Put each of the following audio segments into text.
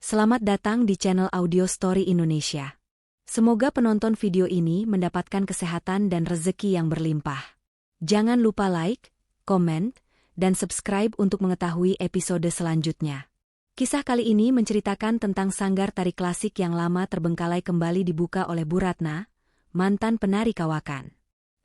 Selamat datang di channel Audio Story Indonesia. Semoga penonton video ini mendapatkan kesehatan dan rezeki yang berlimpah. Jangan lupa like, komen, dan subscribe untuk mengetahui episode selanjutnya. Kisah kali ini menceritakan tentang sanggar tari klasik yang lama terbengkalai kembali dibuka oleh Bu Ratna, mantan penari kawakan.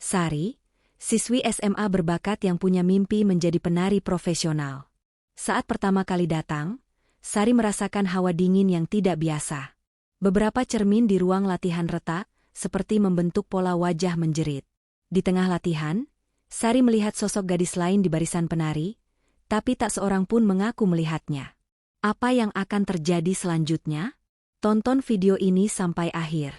Sari, siswi SMA berbakat yang punya mimpi menjadi penari profesional. Saat pertama kali datang, Sari merasakan hawa dingin yang tidak biasa. Beberapa cermin di ruang latihan retak, seperti membentuk pola wajah menjerit. Di tengah latihan, Sari melihat sosok gadis lain di barisan penari, tapi tak seorang pun mengaku melihatnya. Apa yang akan terjadi selanjutnya? Tonton video ini sampai akhir.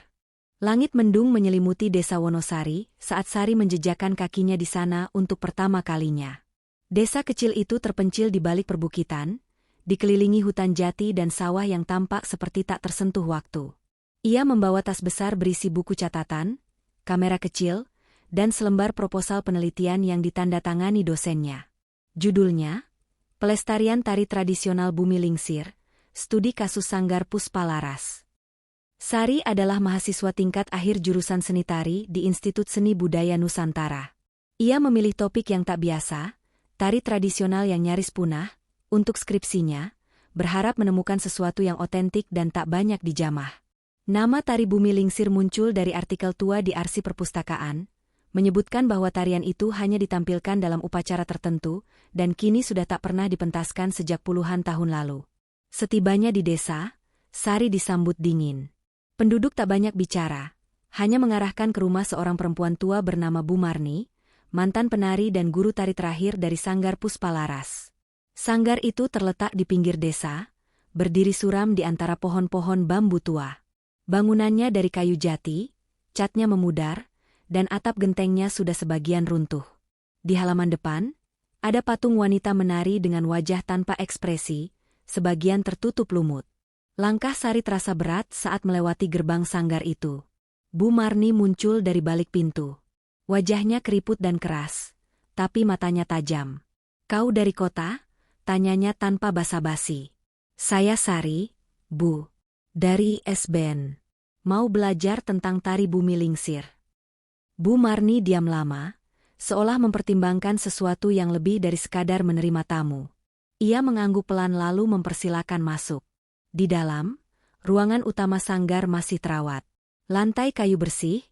Langit mendung menyelimuti desa Wonosari saat Sari menjejakkan kakinya di sana untuk pertama kalinya. Desa kecil itu terpencil di balik perbukitan, dikelilingi hutan jati dan sawah yang tampak seperti tak tersentuh waktu. Ia membawa tas besar berisi buku catatan, kamera kecil, dan selembar proposal penelitian yang ditandatangani dosennya. Judulnya, Pelestarian Tari Tradisional Bumi Lingsir, Studi Kasus Sanggar Puspalaras. Sari adalah mahasiswa tingkat akhir jurusan seni tari di Institut Seni Budaya Nusantara. Ia memilih topik yang tak biasa, tari tradisional yang nyaris punah, untuk skripsinya, berharap menemukan sesuatu yang otentik dan tak banyak dijamah. Nama tari Bumi Lingsir muncul dari artikel tua di arsip perpustakaan, menyebutkan bahwa tarian itu hanya ditampilkan dalam upacara tertentu, dan kini sudah tak pernah dipentaskan sejak puluhan tahun lalu. Setibanya di desa, Sari disambut dingin. Penduduk tak banyak bicara, hanya mengarahkan ke rumah seorang perempuan tua bernama Bu Marni, mantan penari dan guru tari terakhir dari Sanggar Puspalaras. Sanggar itu terletak di pinggir desa, berdiri suram di antara pohon-pohon bambu tua. Bangunannya dari kayu jati, catnya memudar, dan atap gentengnya sudah sebagian runtuh. Di halaman depan, ada patung wanita menari dengan wajah tanpa ekspresi, sebagian tertutup lumut. Langkah Sari terasa berat saat melewati gerbang sanggar itu. Bu Marni muncul dari balik pintu. Wajahnya keriput dan keras, tapi matanya tajam. "Kau dari kota?" tanyanya tanpa basa-basi. "Saya Sari, Bu. Dari SBN. Mau belajar tentang tari Bumi Lingsir." Bu Marni diam lama, seolah mempertimbangkan sesuatu yang lebih dari sekadar menerima tamu. Ia mengangguk pelan lalu mempersilakan masuk. Di dalam, ruangan utama sanggar masih terawat. Lantai kayu bersih,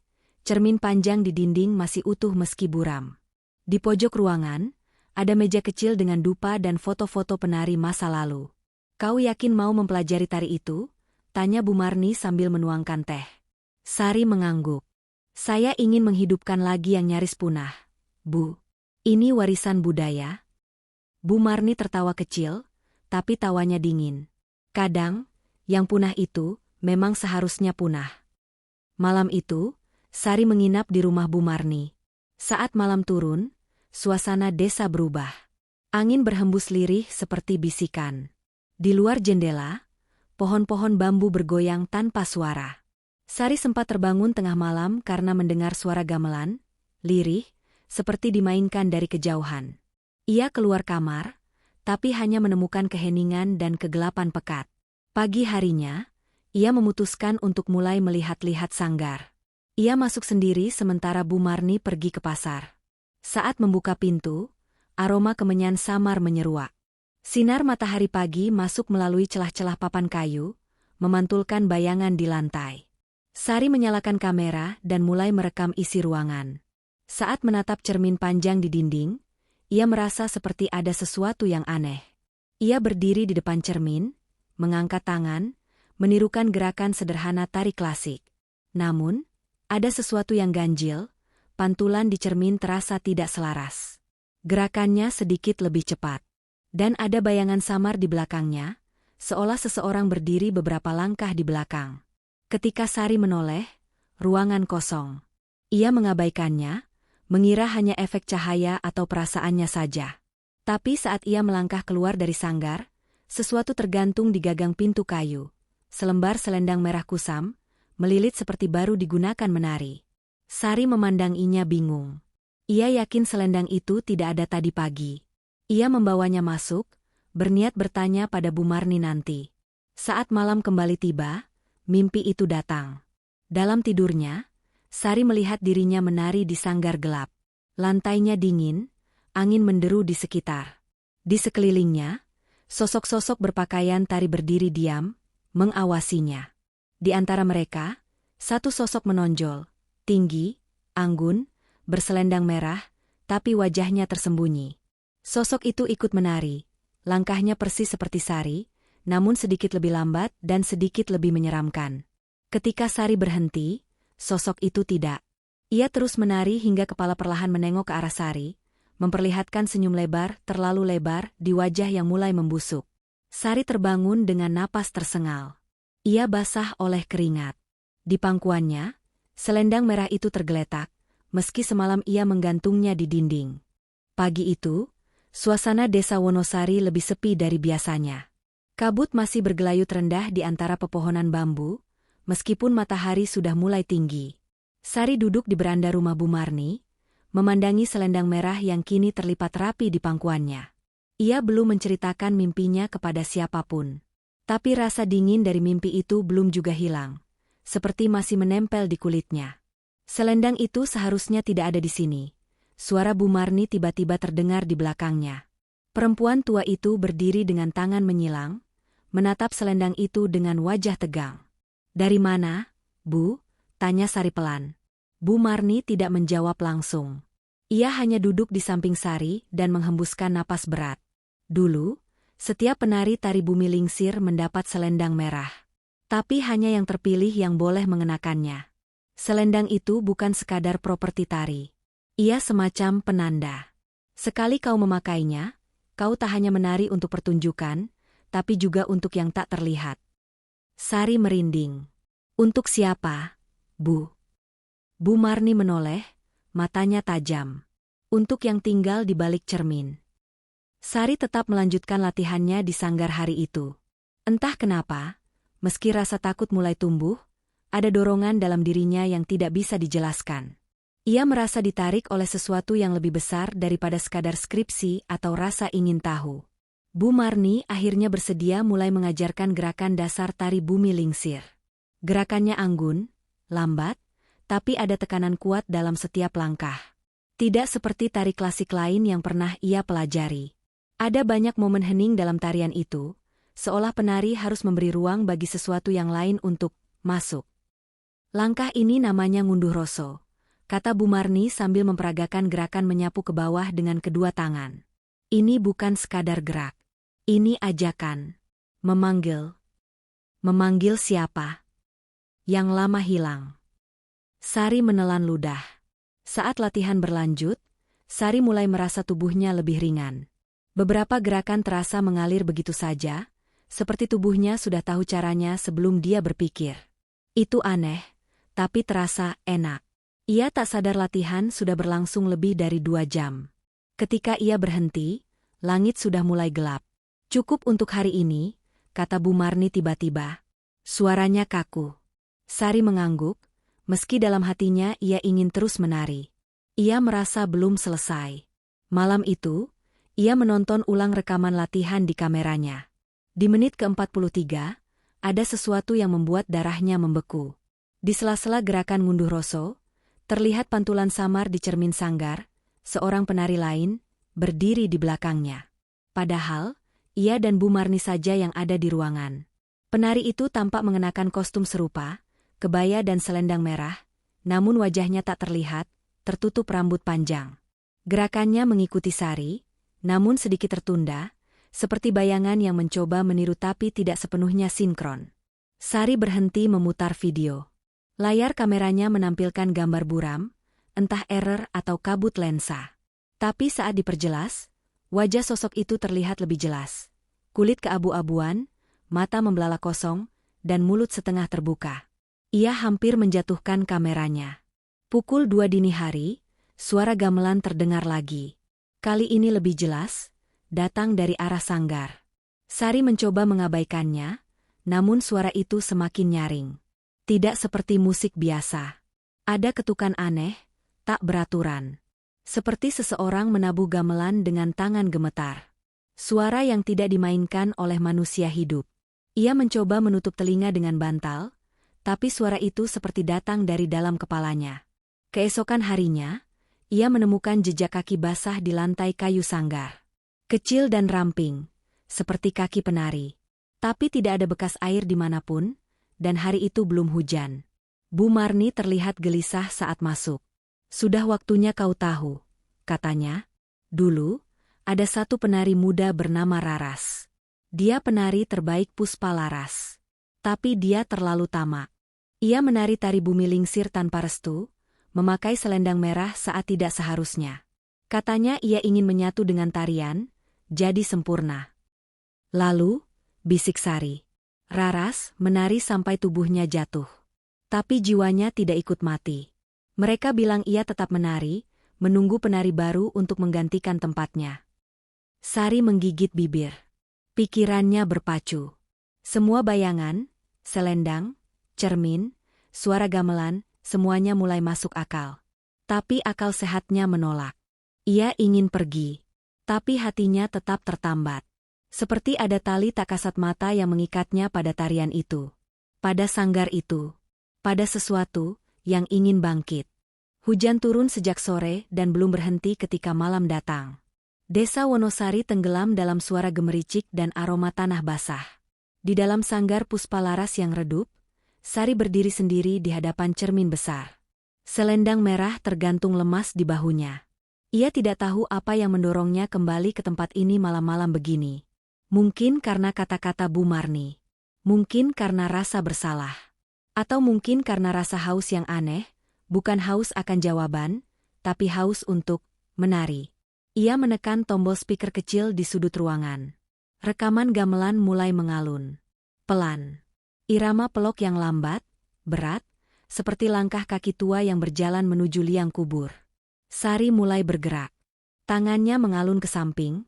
cermin panjang di dinding masih utuh meski buram. Di pojok ruangan, ada meja kecil dengan dupa dan foto-foto penari masa lalu. "Kau yakin mau mempelajari tari itu?" tanya Bu Marni sambil menuangkan teh. Sari mengangguk. "Saya ingin menghidupkan lagi yang nyaris punah, Bu. Ini warisan budaya." Bu Marni tertawa kecil, tapi tawanya dingin. "Kadang, yang punah itu memang seharusnya punah." Malam itu, Sari menginap di rumah Bu Marni. Saat malam turun, suasana desa berubah. Angin berhembus lirih seperti bisikan. Di luar jendela, pohon-pohon bambu bergoyang tanpa suara. Sari sempat terbangun tengah malam karena mendengar suara gamelan, lirih, seperti dimainkan dari kejauhan. Ia keluar kamar, tapi hanya menemukan keheningan dan kegelapan pekat. Pagi harinya, ia memutuskan untuk mulai melihat-lihat sanggar. Ia masuk sendiri sementara Bu Marni pergi ke pasar. Saat membuka pintu, aroma kemenyan samar menyeruak. Sinar matahari pagi masuk melalui celah-celah papan kayu, memantulkan bayangan di lantai. Sari menyalakan kamera dan mulai merekam isi ruangan. Saat menatap cermin panjang di dinding, ia merasa seperti ada sesuatu yang aneh. Ia berdiri di depan cermin, mengangkat tangan, menirukan gerakan sederhana tari klasik. Namun, ada sesuatu yang ganjil, pantulan di cermin terasa tidak selaras. Gerakannya sedikit lebih cepat. Dan ada bayangan samar di belakangnya, seolah seseorang berdiri beberapa langkah di belakang. Ketika Sari menoleh, ruangan kosong. Ia mengabaikannya, mengira hanya efek cahaya atau perasaannya saja. Tapi saat ia melangkah keluar dari sanggar, sesuatu tergantung di gagang pintu kayu. Selembar selendang merah kusam, melilit seperti baru digunakan menari. Sari memandanginya bingung. Ia yakin selendang itu tidak ada tadi pagi. Ia membawanya masuk, berniat bertanya pada Bu Marni nanti. Saat malam kembali tiba, mimpi itu datang. Dalam tidurnya, Sari melihat dirinya menari di sanggar gelap. Lantainya dingin, angin menderu di sekitar. Di sekelilingnya, sosok-sosok berpakaian tari berdiri diam, mengawasinya. Di antara mereka, satu sosok menonjol, tinggi, anggun, berselendang merah, tapi wajahnya tersembunyi. Sosok itu ikut menari, langkahnya persis seperti Sari, namun sedikit lebih lambat dan sedikit lebih menyeramkan. Ketika Sari berhenti, sosok itu tidak. Ia terus menari hingga kepala perlahan menengok ke arah Sari, memperlihatkan senyum lebar, terlalu lebar, di wajah yang mulai membusuk. Sari terbangun dengan napas tersengal. Ia basah oleh keringat. Di pangkuannya, selendang merah itu tergeletak, meski semalam ia menggantungnya di dinding. Pagi itu, suasana desa Wonosari lebih sepi dari biasanya. Kabut masih bergelayut rendah di antara pepohonan bambu, meskipun matahari sudah mulai tinggi. Sari duduk di beranda rumah Bu Marni, memandangi selendang merah yang kini terlipat rapi di pangkuannya. Ia belum menceritakan mimpinya kepada siapapun. Tapi rasa dingin dari mimpi itu belum juga hilang, seperti masih menempel di kulitnya. Selendang itu seharusnya tidak ada di sini. Suara Bu Marni tiba-tiba terdengar di belakangnya. Perempuan tua itu berdiri dengan tangan menyilang, menatap selendang itu dengan wajah tegang. "Dari mana, Bu?" tanya Sari pelan. Bu Marni tidak menjawab langsung. Ia hanya duduk di samping Sari dan menghembuskan napas berat. Dulu, setiap penari tari Bumi Lingsir mendapat selendang merah. Tapi hanya yang terpilih yang boleh mengenakannya. Selendang itu bukan sekadar properti tari. Ia semacam penanda. Sekali kau memakainya, kau tak hanya menari untuk pertunjukan, tapi juga untuk yang tak terlihat. Sari merinding. "Untuk siapa, Bu?" Bu Marni menoleh, matanya tajam. "Untuk yang tinggal di balik cermin." Sari tetap melanjutkan latihannya di sanggar hari itu. Entah kenapa, meski rasa takut mulai tumbuh, ada dorongan dalam dirinya yang tidak bisa dijelaskan. Ia merasa ditarik oleh sesuatu yang lebih besar daripada sekadar skripsi atau rasa ingin tahu. Bu Marni akhirnya bersedia mulai mengajarkan gerakan dasar tari Bumi Lingsir. Gerakannya anggun, lambat, tapi ada tekanan kuat dalam setiap langkah. Tidak seperti tari klasik lain yang pernah ia pelajari. Ada banyak momen hening dalam tarian itu, seolah penari harus memberi ruang bagi sesuatu yang lain untuk masuk. "Langkah ini namanya ngunduh rasa," kata Bu Marni sambil memperagakan gerakan menyapu ke bawah dengan kedua tangan. "Ini bukan sekadar gerak. Ini ajakan. Memanggil. Memanggil siapa? Yang lama hilang." Sari menelan ludah. Saat latihan berlanjut, Sari mulai merasa tubuhnya lebih ringan. Beberapa gerakan terasa mengalir begitu saja, seperti tubuhnya sudah tahu caranya sebelum dia berpikir. Itu aneh, tapi terasa enak. Ia tak sadar latihan sudah berlangsung lebih dari 2 jam. Ketika ia berhenti, langit sudah mulai gelap. "Cukup untuk hari ini," kata Bu Marni tiba-tiba. Suaranya kaku. Sari mengangguk, meski dalam hatinya ia ingin terus menari. Ia merasa belum selesai. Malam itu, ia menonton ulang rekaman latihan di kameranya. Di menit ke-43, ada sesuatu yang membuat darahnya membeku. Di sela-sela gerakan ngunduh rasa, terlihat pantulan samar di cermin sanggar, seorang penari lain berdiri di belakangnya. Padahal, ia dan Bu Marni saja yang ada di ruangan. Penari itu tampak mengenakan kostum serupa, kebaya dan selendang merah, namun wajahnya tak terlihat, tertutup rambut panjang. Gerakannya mengikuti Sari, namun sedikit tertunda, seperti bayangan yang mencoba meniru tapi tidak sepenuhnya sinkron. Sari berhenti memutar video. Layar kameranya menampilkan gambar buram, entah error atau kabut lensa. Tapi saat diperjelas, wajah sosok itu terlihat lebih jelas. Kulit keabu-abuan, mata membelalak kosong, dan mulut setengah terbuka. Ia hampir menjatuhkan kameranya. Pukul 2 dini hari, suara gamelan terdengar lagi. Kali ini lebih jelas, datang dari arah sanggar. Sari mencoba mengabaikannya, namun suara itu semakin nyaring. Tidak seperti musik biasa. Ada ketukan aneh, tak beraturan. Seperti seseorang menabuh gamelan dengan tangan gemetar. Suara yang tidak dimainkan oleh manusia hidup. Ia mencoba menutup telinga dengan bantal, tapi suara itu seperti datang dari dalam kepalanya. Keesokan harinya, ia menemukan jejak kaki basah di lantai kayu sanggar. Kecil dan ramping, seperti kaki penari. Tapi tidak ada bekas air dimanapun, dan hari itu belum hujan. Bu Marni terlihat gelisah saat masuk. "Sudah waktunya kau tahu," katanya. "Dulu, ada satu penari muda bernama Raras. Dia penari terbaik Puspalaras. Tapi dia terlalu tamak. Ia menari tari bumi lingsir tanpa restu, memakai selendang merah saat tidak seharusnya. Katanya ia ingin menyatu dengan tarian, jadi sempurna." "Lalu," bisik Sari, "Raras menari sampai tubuhnya jatuh. Tapi jiwanya tidak ikut mati. Mereka bilang ia tetap menari, menunggu penari baru untuk menggantikan tempatnya." Sari menggigit bibir. Pikirannya berpacu. Semua bayangan, selendang, cermin, suara gamelan, semuanya mulai masuk akal. Tapi akal sehatnya menolak. Ia ingin pergi. Tapi hatinya tetap tertambat. Seperti ada tali tak kasat mata yang mengikatnya pada tarian itu. Pada sanggar itu. Pada sesuatu yang ingin bangkit. Hujan turun sejak sore dan belum berhenti ketika malam datang. Desa Wonosari tenggelam dalam suara gemericik dan aroma tanah basah. Di dalam sanggar Puspalaras yang redup, Sari berdiri sendiri di hadapan cermin besar. Selendang merah tergantung lemas di bahunya. Ia tidak tahu apa yang mendorongnya kembali ke tempat ini malam-malam begini. Mungkin karena kata-kata Bu Marni. Mungkin karena rasa bersalah. Atau mungkin karena rasa haus yang aneh, bukan haus akan jawaban, tapi haus untuk menari. Ia menekan tombol speaker kecil di sudut ruangan. Rekaman gamelan mulai mengalun. Pelan. Irama pelok yang lambat, berat, seperti langkah kaki tua yang berjalan menuju liang kubur. Sari mulai bergerak. Tangannya mengalun ke samping,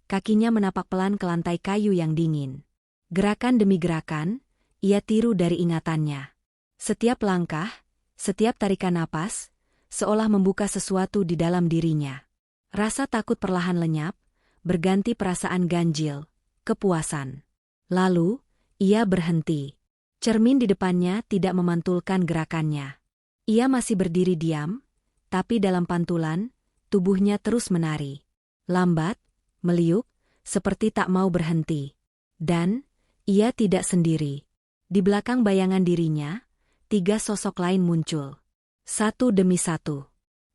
kakinya menapak pelan ke lantai kayu yang dingin. Gerakan demi gerakan, ia tiru dari ingatannya. Setiap langkah, setiap tarikan napas, seolah membuka sesuatu di dalam dirinya. Rasa takut perlahan lenyap, berganti perasaan ganjil, kepuasan. Lalu, ia berhenti. Cermin di depannya tidak memantulkan gerakannya. Ia masih berdiri diam, tapi dalam pantulan, tubuhnya terus menari. Lambat, meliuk, seperti tak mau berhenti. Dan, ia tidak sendiri. Di belakang bayangan dirinya, 3 sosok lain muncul. Satu demi satu.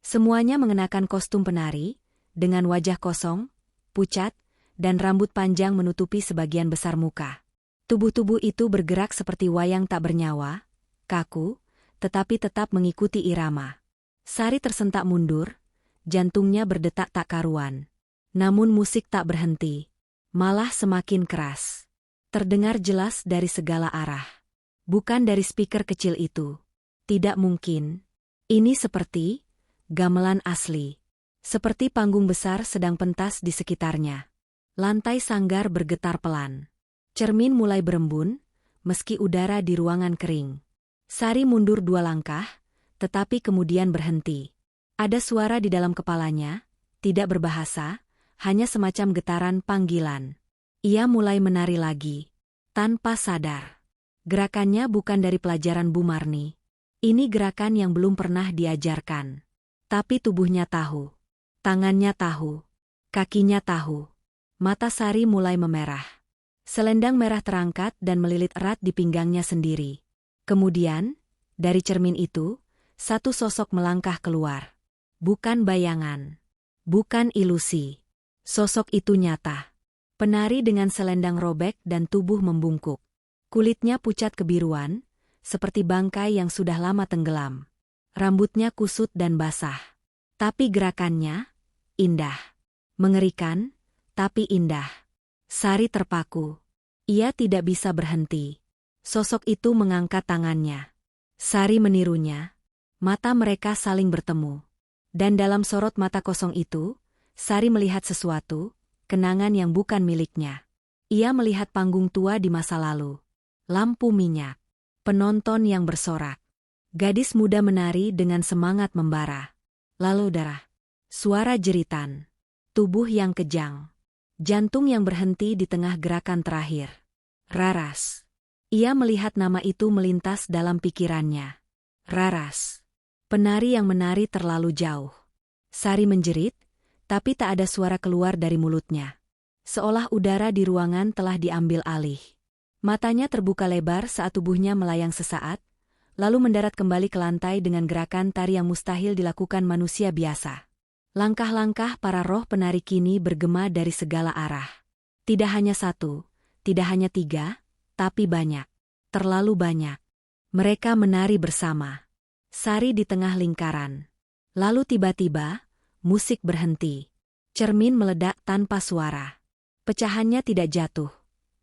Semuanya mengenakan kostum penari, dengan wajah kosong, pucat, dan rambut panjang menutupi sebagian besar muka. Tubuh-tubuh itu bergerak seperti wayang tak bernyawa, kaku, tetapi tetap mengikuti irama. Sari tersentak mundur, jantungnya berdetak tak karuan. Namun musik tak berhenti, malah semakin keras. Terdengar jelas dari segala arah. Bukan dari speaker kecil itu. Tidak mungkin. Ini seperti gamelan asli. Seperti panggung besar sedang pentas di sekitarnya. Lantai sanggar bergetar pelan. Cermin mulai berembun, meski udara di ruangan kering. Sari mundur 2 langkah, tetapi kemudian berhenti. Ada suara di dalam kepalanya, tidak berbahasa, hanya semacam getaran panggilan. Ia mulai menari lagi, tanpa sadar. Gerakannya bukan dari pelajaran Bu Marni. Ini gerakan yang belum pernah diajarkan. Tapi tubuhnya tahu. Tangannya tahu. Kakinya tahu. Mata Sari mulai memerah. Selendang merah terangkat dan melilit erat di pinggangnya sendiri. Kemudian, dari cermin itu, satu sosok melangkah keluar. Bukan bayangan. Bukan ilusi. Sosok itu nyata. Penari dengan selendang robek dan tubuh membungkuk. Kulitnya pucat kebiruan, seperti bangkai yang sudah lama tenggelam. Rambutnya kusut dan basah. Tapi gerakannya indah. Mengerikan, tapi indah. Sari terpaku. Ia tidak bisa berhenti. Sosok itu mengangkat tangannya. Sari menirunya. Mata mereka saling bertemu. Dan dalam sorot mata kosong itu, Sari melihat sesuatu, kenangan yang bukan miliknya. Ia melihat panggung tua di masa lalu. Lampu minyak. Penonton yang bersorak. Gadis muda menari dengan semangat membara. Lalu darah. Suara jeritan. Tubuh yang kejang. Jantung yang berhenti di tengah gerakan terakhir. Raras. Ia melihat nama itu melintas dalam pikirannya. Raras. Penari yang menari terlalu jauh. Sari menjerit, tapi tak ada suara keluar dari mulutnya. Seolah udara di ruangan telah diambil alih. Matanya terbuka lebar saat tubuhnya melayang sesaat, lalu mendarat kembali ke lantai dengan gerakan tari yang mustahil dilakukan manusia biasa. Langkah-langkah para roh penari kini bergema dari segala arah. Tidak hanya satu, tidak hanya tiga, tapi banyak. Terlalu banyak. Mereka menari bersama. Sari di tengah lingkaran. Lalu tiba-tiba, musik berhenti. Cermin meledak tanpa suara. Pecahannya tidak jatuh,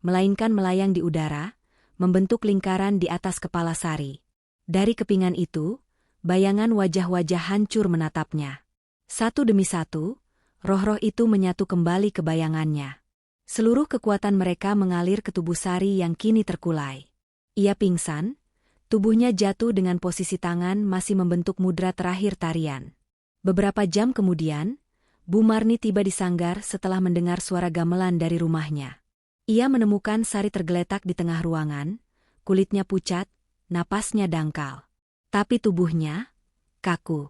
melainkan melayang di udara, membentuk lingkaran di atas kepala Sari. Dari kepingan itu, bayangan wajah-wajah hancur menatapnya. Satu demi satu, roh-roh itu menyatu kembali ke bayangannya. Seluruh kekuatan mereka mengalir ke tubuh Sari yang kini terkulai. Ia pingsan, tubuhnya jatuh dengan posisi tangan masih membentuk mudra terakhir tarian. Beberapa jam kemudian, Bu Marni tiba di sanggar setelah mendengar suara gamelan dari rumahnya. Ia menemukan Sari tergeletak di tengah ruangan, kulitnya pucat, napasnya dangkal. Tapi tubuhnya kaku.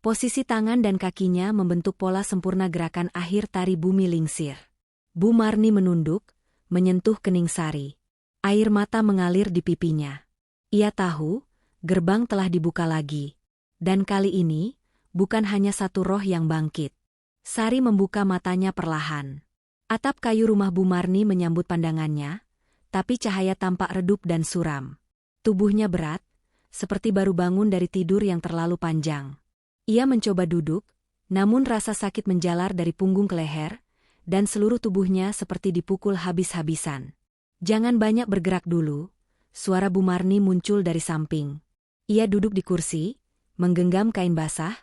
Posisi tangan dan kakinya membentuk pola sempurna gerakan akhir tari bumi lingsir. Bu Marni menunduk, menyentuh kening Sari. Air mata mengalir di pipinya. Ia tahu, gerbang telah dibuka lagi. Dan kali ini, bukan hanya satu roh yang bangkit. Sari membuka matanya perlahan. Atap kayu rumah Bu Marni menyambut pandangannya, tapi cahaya tampak redup dan suram. Tubuhnya berat, seperti baru bangun dari tidur yang terlalu panjang. Ia mencoba duduk, namun rasa sakit menjalar dari punggung ke leher, dan seluruh tubuhnya seperti dipukul habis-habisan. "Jangan banyak bergerak dulu," suara Bu Marni muncul dari samping. Ia duduk di kursi, menggenggam kain basah,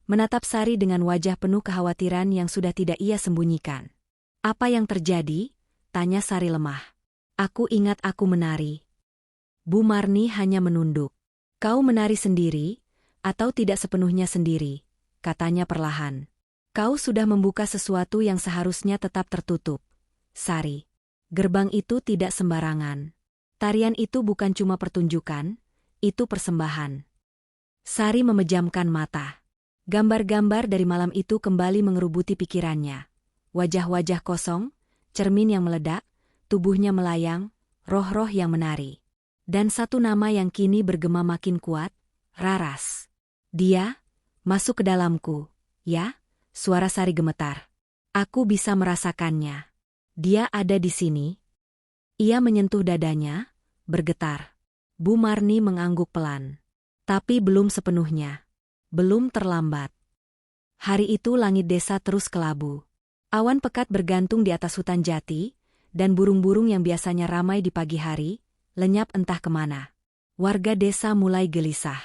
menatap Sari dengan wajah penuh kekhawatiran yang sudah tidak ia sembunyikan. "Apa yang terjadi?" tanya Sari lemah. "Aku ingat aku menari." Bu Marni hanya menunduk. "Kau menari sendiri, atau tidak sepenuhnya sendiri?" katanya perlahan. "Kau sudah membuka sesuatu yang seharusnya tetap tertutup, Sari. Gerbang itu tidak sembarangan. Tarian itu bukan cuma pertunjukan, itu persembahan." Sari memejamkan mata. Gambar-gambar dari malam itu kembali mengerubuti pikirannya. Wajah-wajah kosong, cermin yang meledak, tubuhnya melayang, roh-roh yang menari. Dan satu nama yang kini bergema makin kuat, Raras. "Dia masuk ke dalamku, ya?" suara Sari gemetar. "Aku bisa merasakannya. Dia ada di sini." Ia menyentuh dadanya, bergetar. Bu Marni mengangguk pelan. Tapi belum sepenuhnya. Belum terlambat. Hari itu langit desa terus kelabu. Awan pekat bergantung di atas hutan jati, dan burung-burung yang biasanya ramai di pagi hari, lenyap entah kemana. Warga desa mulai gelisah.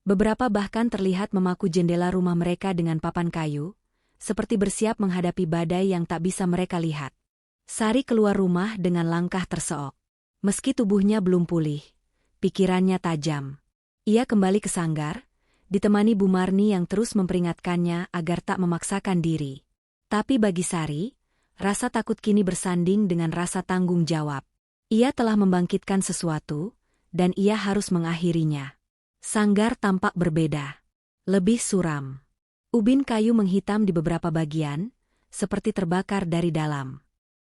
Beberapa bahkan terlihat memaku jendela rumah mereka dengan papan kayu, seperti bersiap menghadapi badai yang tak bisa mereka lihat. Sari keluar rumah dengan langkah terseok. Meski tubuhnya belum pulih, pikirannya tajam. Ia kembali ke sanggar, ditemani Bu Marni yang terus memperingatkannya agar tak memaksakan diri. Tapi bagi Sari, rasa takut kini bersanding dengan rasa tanggung jawab. Ia telah membangkitkan sesuatu, dan ia harus mengakhirinya. Sanggar tampak berbeda. Lebih suram. Ubin kayu menghitam di beberapa bagian, seperti terbakar dari dalam.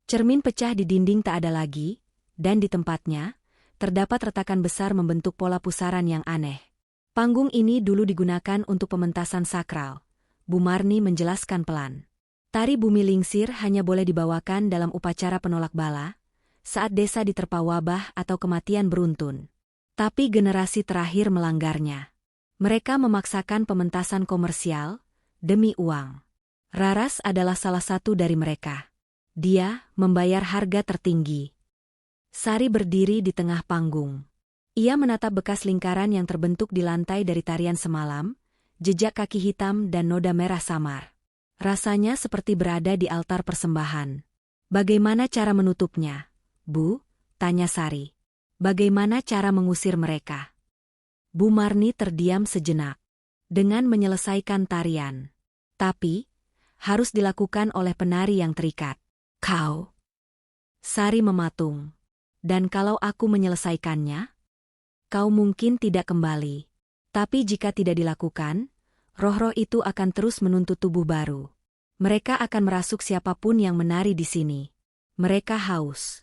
Cermin pecah di dinding tak ada lagi, dan di tempatnya, terdapat retakan besar membentuk pola pusaran yang aneh. Panggung ini dulu digunakan untuk pementasan sakral. Bu Marni menjelaskan pelan. Tari bumi lingsir hanya boleh dibawakan dalam upacara penolak bala, saat desa diterpa wabah atau kematian beruntun. Tapi generasi terakhir melanggarnya. Mereka memaksakan pementasan komersial, demi uang. Raras adalah salah satu dari mereka. Dia membayar harga tertinggi. Sari berdiri di tengah panggung. Ia menatap bekas lingkaran yang terbentuk di lantai dari tarian semalam, jejak kaki hitam dan noda merah samar. Rasanya seperti berada di altar persembahan. "Bagaimana cara menutupnya, Bu?" tanya Sari. "Bagaimana cara mengusir mereka?" Bu Marni terdiam sejenak. "Dengan menyelesaikan tarian. Tapi, harus dilakukan oleh penari yang terikat." "Kau?" Sari mematung. Dan kalau aku menyelesaikannya, kau mungkin tidak kembali. Tapi jika tidak dilakukan, roh-roh itu akan terus menuntut tubuh baru. Mereka akan merasuk siapapun yang menari di sini. Mereka haus.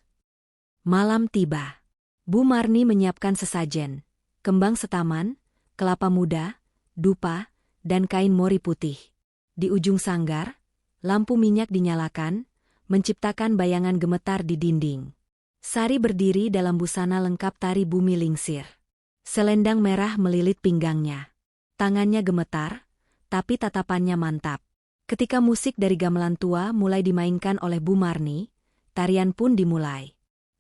Malam tiba. Bu Marni menyiapkan sesajen, kembang setaman, kelapa muda, dupa, dan kain mori putih. Di ujung sanggar, lampu minyak dinyalakan, menciptakan bayangan gemetar di dinding. Sari berdiri dalam busana lengkap tari bumi lingsir. Selendang merah melilit pinggangnya. Tangannya gemetar, tapi tatapannya mantap. Ketika musik dari gamelan tua mulai dimainkan oleh Bu Marni, tarian pun dimulai.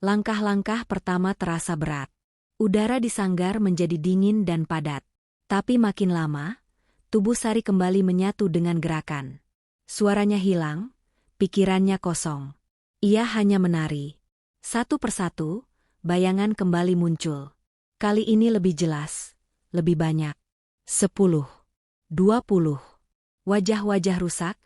Langkah-langkah pertama terasa berat. Udara di sanggar menjadi dingin dan padat. Tapi makin lama, tubuh Sari kembali menyatu dengan gerakan. Suaranya hilang, pikirannya kosong. Ia hanya menari. Satu persatu, bayangan kembali muncul. Kali ini lebih jelas, lebih banyak. 10, 20. Wajah-wajah rusak,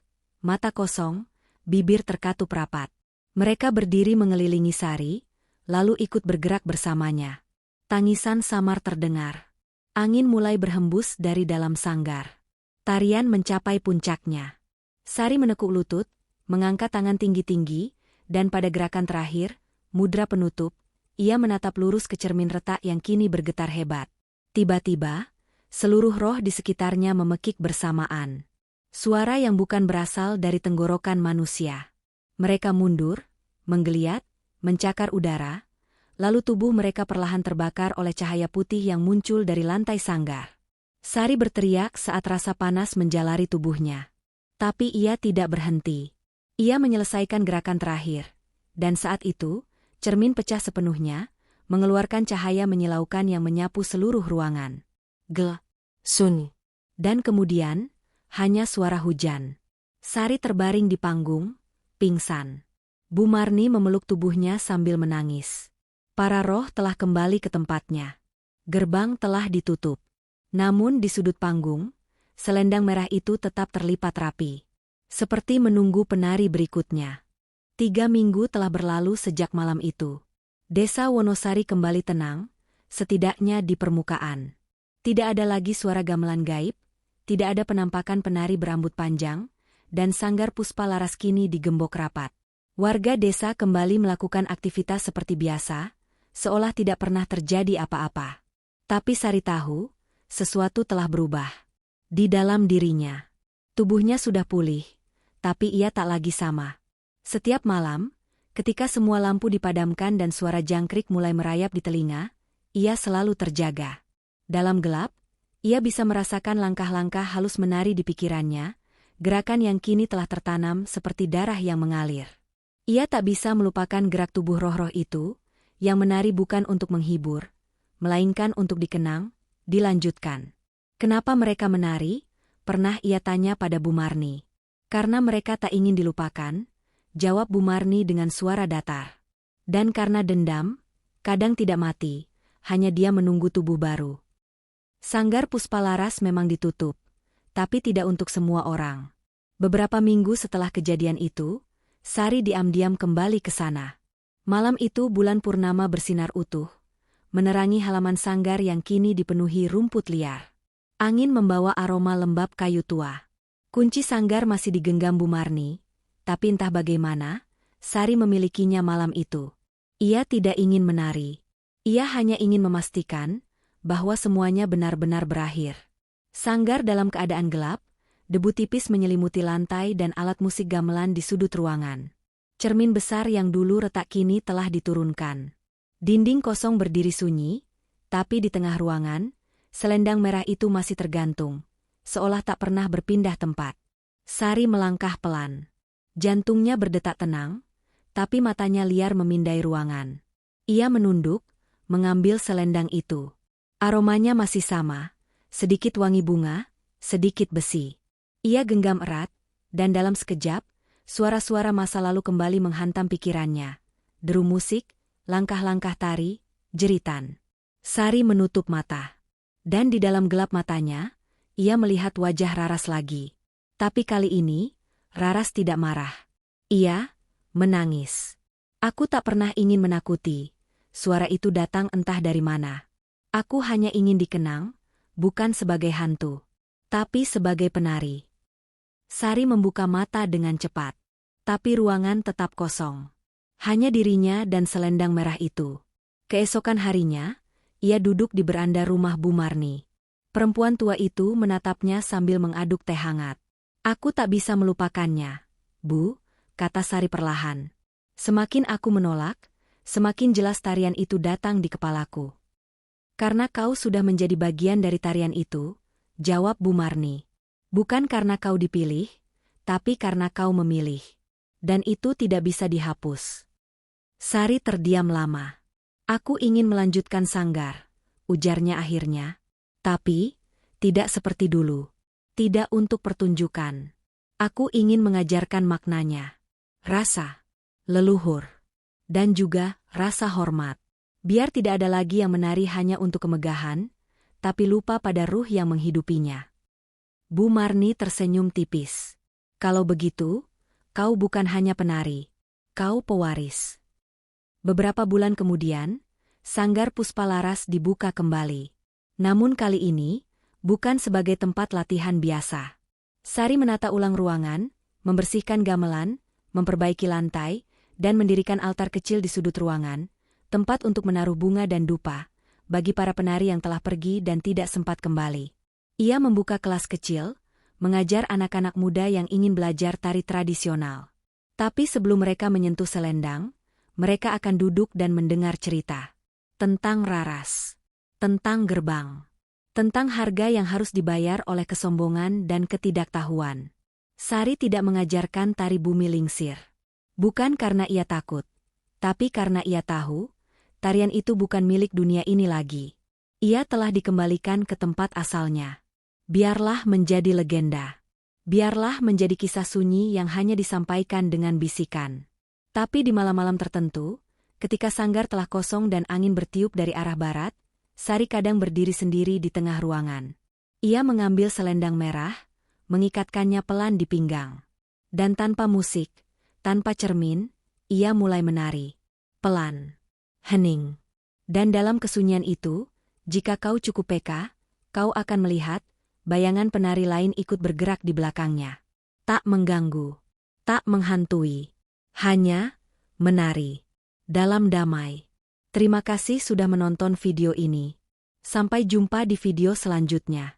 mata kosong, bibir terkatup rapat. Mereka berdiri mengelilingi Sari, lalu ikut bergerak bersamanya. Tangisan samar terdengar. Angin mulai berhembus dari dalam sanggar. Tarian mencapai puncaknya. Sari menekuk lutut, mengangkat tangan tinggi-tinggi, dan pada gerakan terakhir, mudra penutup, ia menatap lurus ke cermin retak yang kini bergetar hebat. Tiba-tiba, seluruh roh di sekitarnya memekik bersamaan. Suara yang bukan berasal dari tenggorokan manusia. Mereka mundur, menggeliat, mencakar udara, lalu tubuh mereka perlahan terbakar oleh cahaya putih yang muncul dari lantai sanggar. Sari berteriak saat rasa panas menjalari tubuhnya. Tapi ia tidak berhenti. Ia menyelesaikan gerakan terakhir. Dan saat itu, cermin pecah sepenuhnya, mengeluarkan cahaya menyilaukan yang menyapu seluruh ruangan. Gel, sunyi. Dan kemudian, hanya suara hujan. Sari terbaring di panggung, pingsan. Bu Marni memeluk tubuhnya sambil menangis. Para roh telah kembali ke tempatnya. Gerbang telah ditutup. Namun di sudut panggung, selendang merah itu tetap terlipat rapi. Seperti menunggu penari berikutnya. 3 minggu telah berlalu sejak malam itu. Desa Wonosari kembali tenang, setidaknya di permukaan. Tidak ada lagi suara gamelan gaib, tidak ada penampakan penari berambut panjang, dan sanggar Puspa Laras kini digembok rapat. Warga desa kembali melakukan aktivitas seperti biasa, seolah tidak pernah terjadi apa-apa. Tapi Sari tahu, sesuatu telah berubah. Di dalam dirinya. Tubuhnya sudah pulih, tapi ia tak lagi sama. Setiap malam, ketika semua lampu dipadamkan dan suara jangkrik mulai merayap di telinga, ia selalu terjaga. Dalam gelap, ia bisa merasakan langkah-langkah halus menari di pikirannya, gerakan yang kini telah tertanam seperti darah yang mengalir. Ia tak bisa melupakan gerak tubuh roh-roh itu, yang menari bukan untuk menghibur, melainkan untuk dikenang, dilanjutkan. Kenapa mereka menari? Pernah ia tanya pada Bu Marni. Karena mereka tak ingin dilupakan, jawab Bu Marni dengan suara datar. Dan karena dendam, kadang tidak mati, hanya dia menunggu tubuh baru. Sanggar Puspa Laras memang ditutup, tapi tidak untuk semua orang. Beberapa minggu setelah kejadian itu, Sari diam-diam kembali ke sana. Malam itu bulan purnama bersinar utuh, menerangi halaman sanggar yang kini dipenuhi rumput liar. Angin membawa aroma lembab kayu tua. Kunci sanggar masih digenggam Bu Marni, tapi entah bagaimana, Sari memilikinya malam itu. Ia tidak ingin menari. Ia hanya ingin memastikan bahwa semuanya benar-benar berakhir. Sanggar dalam keadaan gelap, debu tipis menyelimuti lantai dan alat musik gamelan di sudut ruangan. Cermin besar yang dulu retak kini telah diturunkan. Dinding kosong berdiri sunyi, tapi di tengah ruangan, selendang merah itu masih tergantung, seolah tak pernah berpindah tempat. Sari melangkah pelan. Jantungnya berdetak tenang, tapi matanya liar memindai ruangan. Ia menunduk, mengambil selendang itu. Aromanya masih sama, sedikit wangi bunga, sedikit besi. Ia genggam erat, dan dalam sekejap, suara-suara masa lalu kembali menghantam pikirannya. Deru musik, langkah-langkah tari, jeritan. Sari menutup mata. Dan di dalam gelap matanya, ia melihat wajah Raras lagi. Tapi kali ini, Raras tidak marah. Ia menangis. Aku tak pernah ingin menakuti, suara itu datang entah dari mana. Aku hanya ingin dikenang, bukan sebagai hantu, tapi sebagai penari. Sari membuka mata dengan cepat. Tapi ruangan tetap kosong. Hanya dirinya dan selendang merah itu. Keesokan harinya, ia duduk di beranda rumah Bu Marni. Perempuan tua itu menatapnya sambil mengaduk teh hangat. Aku tak bisa melupakannya, Bu, kata Sari perlahan. Semakin aku menolak, semakin jelas tarian itu datang di kepalaku. Karena kau sudah menjadi bagian dari tarian itu, jawab Bu Marni. Bukan karena kau dipilih, tapi karena kau memilih. Dan itu tidak bisa dihapus. Sari terdiam lama. Aku ingin melanjutkan sanggar, ujarnya akhirnya. Tapi, tidak seperti dulu. Tidak untuk pertunjukan. Aku ingin mengajarkan maknanya. Rasa, leluhur, dan juga rasa hormat. Biar tidak ada lagi yang menari hanya untuk kemegahan, tapi lupa pada ruh yang menghidupinya. Bu Marni tersenyum tipis. Kalau begitu, kau bukan hanya penari, kau pewaris. Beberapa bulan kemudian, sanggar Puspalaras dibuka kembali. Namun kali ini, bukan sebagai tempat latihan biasa. Sari menata ulang ruangan, membersihkan gamelan, memperbaiki lantai, dan mendirikan altar kecil di sudut ruangan, tempat untuk menaruh bunga dan dupa, bagi para penari yang telah pergi dan tidak sempat kembali. Ia membuka kelas kecil, mengajar anak-anak muda yang ingin belajar tari tradisional. Tapi sebelum mereka menyentuh selendang, mereka akan duduk dan mendengar cerita. Tentang Raras. Tentang gerbang. Tentang harga yang harus dibayar oleh kesombongan dan ketidaktahuan. Sari tidak mengajarkan tari bumi lingsir. Bukan karena ia takut, tapi karena ia tahu, tarian itu bukan milik dunia ini lagi. Ia telah dikembalikan ke tempat asalnya. Biarlah menjadi legenda. Biarlah menjadi kisah sunyi yang hanya disampaikan dengan bisikan. Tapi di malam-malam tertentu, ketika sanggar telah kosong dan angin bertiup dari arah barat, Sari kadang berdiri sendiri di tengah ruangan. Ia mengambil selendang merah, mengikatkannya pelan di pinggang. Dan tanpa musik, tanpa cermin, ia mulai menari. Pelan. Hening. Dan dalam kesunyian itu, jika kau cukup peka, kau akan melihat, bayangan penari lain ikut bergerak di belakangnya. Tak mengganggu. Tak menghantui. Hanya menari. Dalam damai. Terima kasih sudah menonton video ini. Sampai jumpa di video selanjutnya.